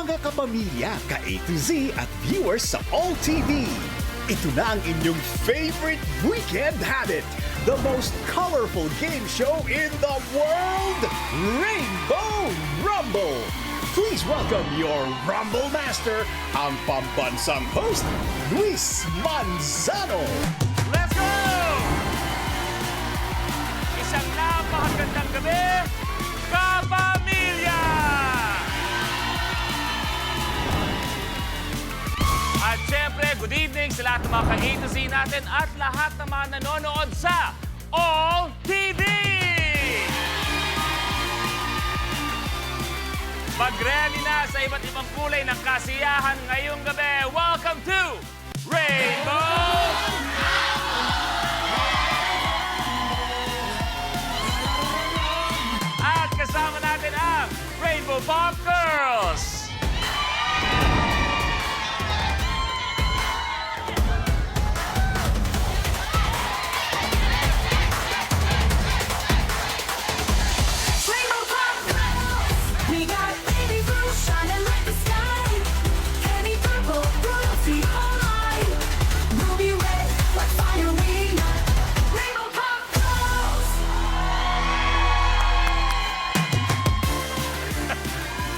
Mga kapamilya, ka-A to Z at viewers sa All TV. Ito na ang inyong favorite weekend habit. The most colorful game show in the world, Rainbow Rumble. Please welcome your Rumble Master, ang pambansang host, Luis Manzano. Let's go! Isang napakagandang gabi, kapamilya! At syempre, good evening sa lahat ng mga ka-A to Z natin at lahat ng mga nanonood sa All TV! Mag-ready na sa iba't ibang kulay ng kasiyahan ngayong gabi. Welcome to Rainbow! At kasama natin ang Rainbow Pop Girls! Rainbow Pop Girls! We got baby blue shining like the sky. Candy purple, royalty online. Ruby red, like fire we light. Rainbow Pop Girls!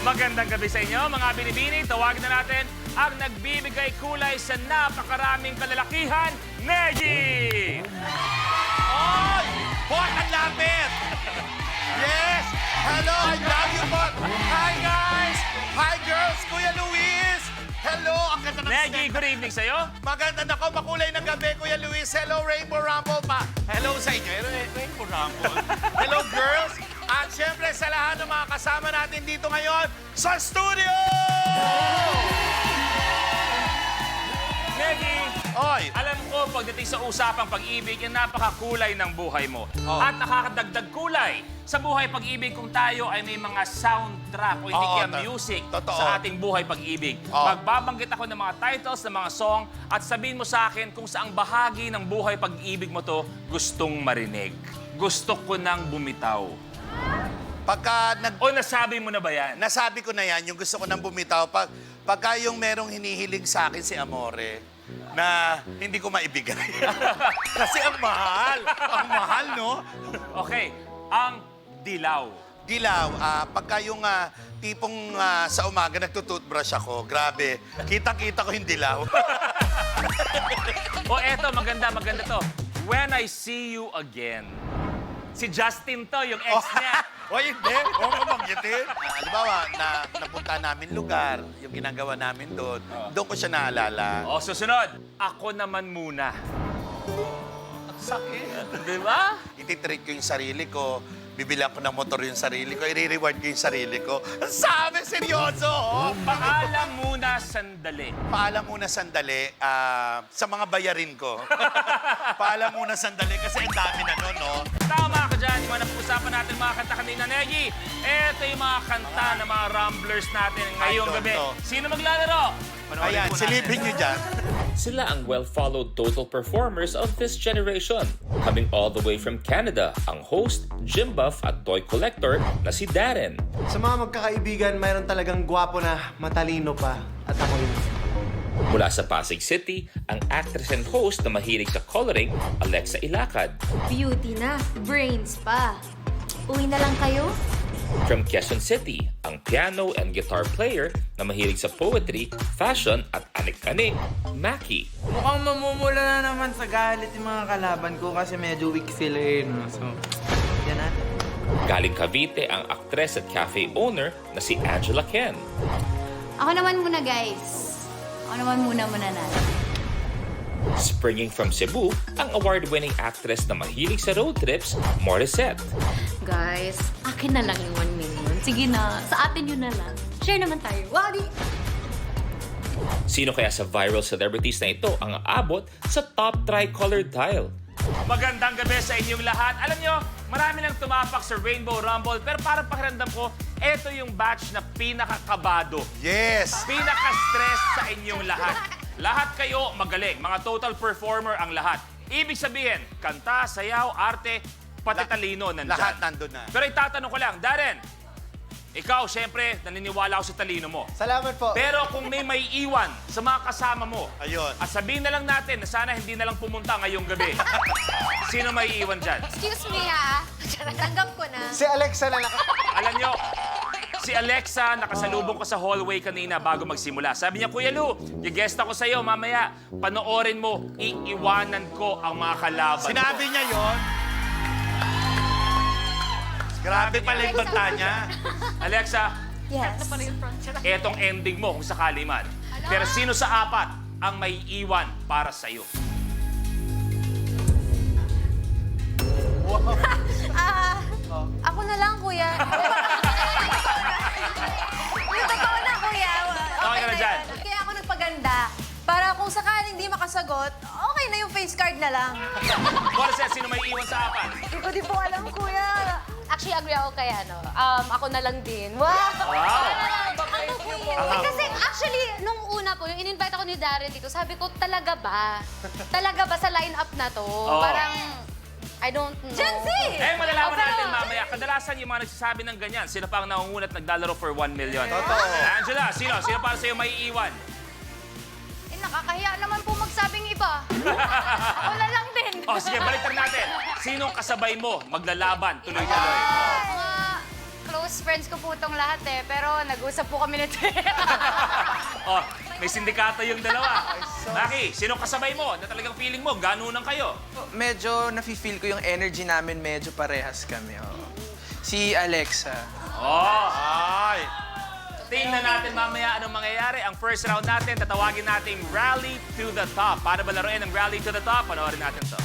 Magandang gabi sa inyo, mga binibini. Tawagin na natin ang nagbibigay kulay sa napakaraming kalalakihan, Neji! Oy! Boy, ang lapit! Yes! Hello, I love you, Bot! Hi, guys! Hi, girls! Kuya Luis! Hello! Ang ganda ng Neji, good evening sa'yo. Maganda na ko, makulay ng gabi, Kuya Luis. Hello, Rainbow Rumble pa. Hello sa inyo. Rainbow Rumble. Hello, girls! At syempre, sa lahat ng mga kasama natin dito ngayon sa studio! Neji, Oy! alam ko pagdating sa usapang pag-ibig, yung napakakulay ng buhay mo. Oh. At nakakadagdag kulay sa buhay pag-ibig kung tayo ay may mga soundtrack o hindi Oo, kaya music totoo. sa ating buhay pag-ibig. Oo. Magbabanggit ako ng mga titles ng mga song at sabihin mo sa akin kung saang bahagi ng buhay pag-ibig mo to gustong marinig. Gusto ko nang bumitaw. Pagka O nasabi mo na ba yan? nasabi ko na yan, yung gusto ko nang bumitaw, pagka yung merong hinihiling sa akin si Amore, na hindi ko maibigay. Kasi ang mahal. Ang mahal, no? Okay, ang dilaw. Dilaw, pagka yung tipong sa umaga nagtututbrush ako, grabe, kitang-kita ko yung dilaw. O eto, maganda to. When I See You Again. Si Justin to, yung ex niya. O hindi, huwag mo banggitin. Halimbawa, napunta namin lugar, yung ginagawa namin doon ko siya naalala. O susunod, ako naman muna. Sakit. Di ba? Ititreat ko yung sarili ko, bibilang ko ng motor yung sarili ko, i-reward ko yung sarili ko. Sabi, seryoso! Oh. Paalam muna sandali. Paalam muna sandali sa mga bayarin ko. Paalam muna sandali kasi ang dami na nun, no? Tama ka dyan, yung mga napag-usapan natin mga kanta kanina, Negi. Ito yung mga kanta ng mga Rumblers natin ngayong Idol gabi. to. Sino maglalaro? Panoorin Ayan, po natin. silipin nyo dyan. Sila ang well-followed total performers of this generation. Coming all the way from Canada, ang host, gym buff at toy collector na si Darren. Sa mga magkakaibigan, mayroon talagang gwapo na matalino pa. At ako yun. Mula sa Pasig City, ang actress and host na mahilig sa coloring, Alexa Ilacad. Beauty na, brains pa. Uwi na lang kayo? From Quezon City, ang piano and guitar player na mahilig sa poetry, fashion at anik-anik, Maki. Mukhang mamumula na naman sa galit yung mga kalaban ko kasi medyo weak sila eh, no? So, yan natin. Galing Cavite, ang actress at cafe owner na si Angela Ken. Ako naman muna, guys. Ako naman muna na. Springing from Cebu, ang award-winning actress na mahilig sa road trips, Morissette. Guys, akin na lang yung 1 million. Sige na, sa atin yun na lang. Share naman tayo. Wadi! Sino kaya sa viral celebrities na ito ang aabot sa top tricolor tile? Magandang gabi sa inyong lahat. Alam nyo, marami lang tumapak sa Rainbow Rumble, pero parang pakiramdam ko, ito yung batch na pinakakabado. Yes! Pinaka-stress sa inyong lahat. Lahat kayo magaling. Mga total performer ang lahat. Ibig sabihin, kanta, sayaw, arte, pati talino nandyan. Lahat nandun na. Pero itatanong ko lang, Darren, Ikaw, syempre, naniniwala ako sa talino mo. Salamat po. Pero kung may iwan sa mga kasama mo, Ayun. at sabihin na lang natin na sana hindi na lang pumunta ngayong gabi, sino may iwan dyan? Excuse me, ha? Tanggap ko na. Si Alexa na Alam nyo, si Alexa nakasalubong ko sa hallway kanina bago magsimula. Sabi niya, Kuya Lu, gigest ako sa'yo mamaya. Panoorin mo, iiwanan ko ang mga kalaban Sinabi ko. niya yon. Grabe pala yung banta niya. Alexa, Yes. etong ending mo kung sakali man. Pero sino sa apat ang may iwan para sa'yo? Ako na lang, kuya. Yung totoo na, kuya. Okay ka na dyan. Kaya ako nagpaganda. Para kung sakaling di makasagot, okay na yung face card na lang. Borset, sino may iwan sa apat? Hindi ko di po alam, kuya. Actually, agree ako kay ano. Ako na lang din. Wow! Ano, kuya? Kasi actually, nung una po, yung in-invite ako ni Darren dito, sabi ko, talaga ba? Talaga ba sa line-up na to? Parang, I don't know. Gen Z! Eh, malalaman pero- natin mamaya. Kadalasan yung mga nagsasabi ng ganyan, sila pa ang nangungunat naglalaro for 1 million. Totoo. Angela, sino? Sino para sa'yo may iwan? Eh, nakakahiya naman po magsabing iba. Ako na lang din. O, sige, baliktad natin. Sinong kasabay mo maglalaban tuloy-tuloy? Mga close friends ko po itong lahat eh, pero nag-usap po kami nito. O, may sindikato yung dalawa. Maki, sino kasabay mo na talagang feeling mo, ganunan kayo? Medyo nafe-feel ko yung energy namin, medyo parehas kami. Oh. Si Alexa. Oh, Ay. tingnan natin mamaya anong mangyayari. Ang first round natin, tatawagin nating Rally to the Top. Para ba laruin ang Rally to the Top? Panoorin natin to.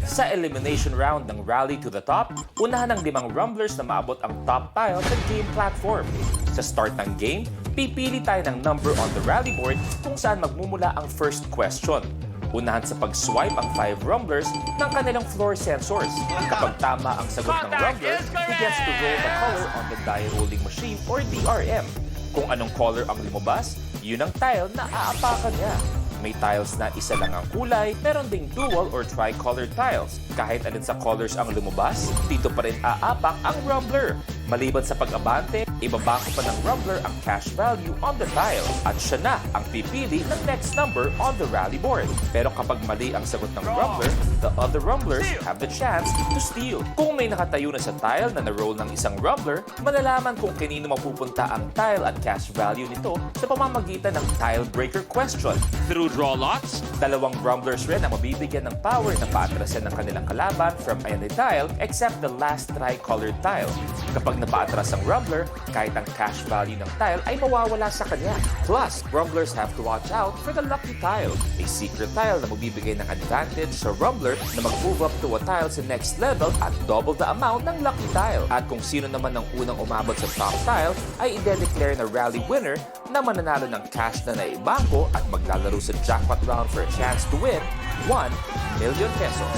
Sa elimination round ng Rally to the Top, unahan ng 5 rumblers na maabot ang top tile sa game platform. Sa start ng game, pipili tayo ng number on the rally board kung saan magmumula ang first question. Unahan sa pag-swipe ang 5 rumblers ng kanilang floor sensors. Kapag tama ang sagot ng Contact rumbler, is he gets to roll the color on the die rolling machine or DRM. Kung anong color ang lumabas, yun ang tile na aapakan niya. May tiles na isa lang ang kulay, meron ding dual or tri-colored tiles. Kahit alin sa colors ang lumabas, dito pa rin aapak ang rumbler. Maliban sa pag-abante, ibabangko pa ng rumbler ang cash value on the tile at siya na ang pipili ng next number on the rally board. Pero kapag mali ang sagot ng rumbler, the other rumblers have the chance to steal. Kung may nakatayo na sa tile na na-roll ng isang rumbler, malalaman kung kanino mapupunta ang tile at cash value nito sa pamamagitan ng tile breaker question. Through draw lots, 2 rumblers rin ang mabibigyan ng power na paatrasan ng kanilang kalaban from any tile except the last tri-colored tile. Kapag napaatras ang rumbler, kahit ang cash value ng tile ay mawawala sa kanya. Plus, rumblers have to watch out for the lucky tile, a secret tile na magbibigay ng advantage sa rumbler na mag-move up to a tile sa next level at double the amount ng lucky tile. At kung sino naman ang unang umabot sa top tile ay i-declare na rally winner na mananalo ng cash na naibangko at maglalaro sa jackpot round for a chance to win 1 million pesos.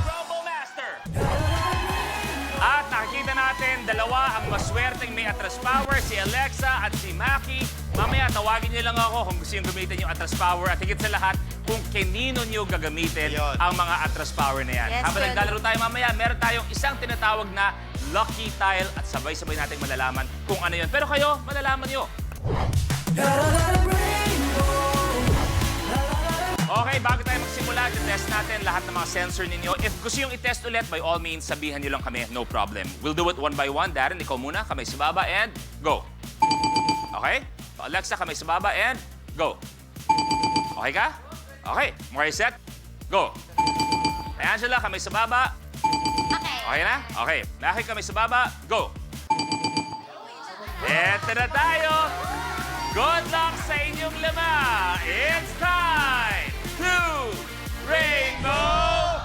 Rumble Master! At nakikita natin, dalawa ang maswerteng may atras power, si Alexa at si Maki. Mamaya, tawagin niyo lang ako kung gusto yung gamitin yung atras power at higit sa lahat, kung kanino niyo gagamitin Ayun. ang mga atras power na yan. Yes, Habang good. naglalaro tayo mamaya, meron tayong isang tinatawag na lucky tile at sabay-sabay nating malalaman kung ano yun. Pero kayo, malalaman niyo. Okay, bago tayo magsimula, test natin lahat ng mga sensor ninyo. If gusto yung i-test ulit, by all means, sabihan nyo lang kami, no problem. We'll do it one by one. Darren, ikaw muna, kamay sa baba, and go. Okay? Alexa, kamay sa baba, and go. Okay ka? Okay. More set? Go. Angela, kamay sa baba. Okay na? Okay. Maki, kamay sa baba. Go. Eto na tayo. Good luck sa inyong lima. It's time to Rainbow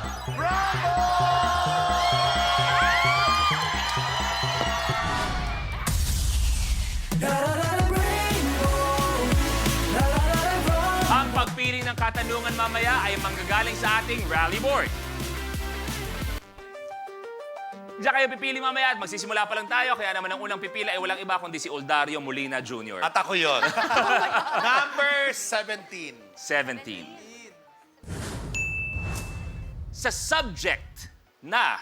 Ang pagpili ng katanungan mamaya ay manggagaling sa ating rally board. Diyan kayo pipili mamaya at magsisimula pa lang tayo. Kaya naman ang unang pipila ay walang iba kundi si Oldario Molina Jr. At ako yun. Number 17. 17. Sa subject na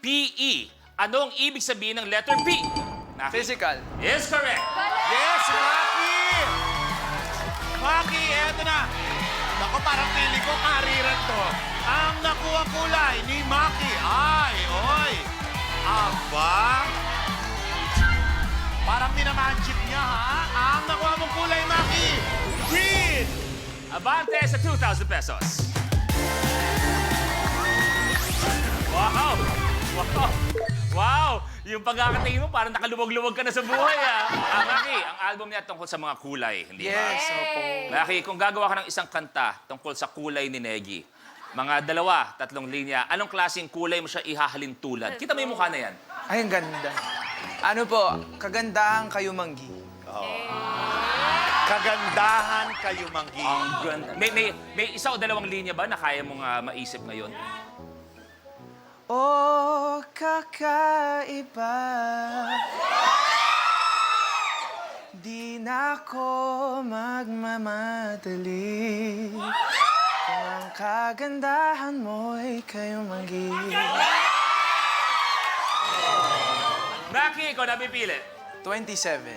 PE, anong ibig sabihin ng letter P? Maki Physical. is correct. Yes, Maki! Maki, eto na. Naku, parang pili ko kariran to. Ang nakuha kulay ni Maki ay, oy, aba. Parang minamanchip niya, ha? Ang nakuha mong kulay, Maki, green! Abante sa 2,000 pesos. Wow! Wow! Wow! Yung pagkakatingin mo, parang nakalubog-lubog ka na sa buhay, ah. Maki, ang album niya tungkol sa mga kulay, hindi ba? Yes, opo. Maki, kung gagawa ka ng isang kanta tungkol sa kulay ni Negi, mga 2, 3 linya, anong klaseng kulay mo siya ihahalin tulad? Kita mo yung mukha na yan. Ay, ang ganda. Ano po, kagandahan kayo, Manggi. Kagandahan kayo, Manggi. Ang ganda. May 1 o 2 linya ba na kaya mong maisip ngayon? Oh, kakaiba. Di na ako magmamadali. Kung ang kagandahan mo'y kayo, Manggi. Maki, ikaw na pipili. 27.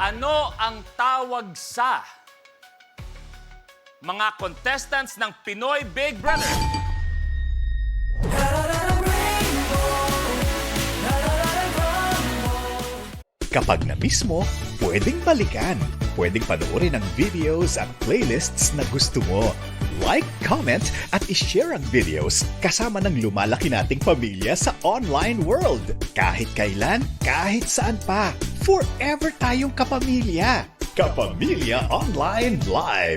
Ano ang tawag sa mga contestants ng Pinoy Big Brother? Kapag na-miss mo, pwedeng balikan. Pwedeng panoorin ang videos at playlists na gusto mo. Like, comment, at ishare ang videos kasama ng lumalaki nating pamilya sa online world. Kahit kailan, kahit saan pa. Forever tayong kapamilya. Kapamilya Online Live.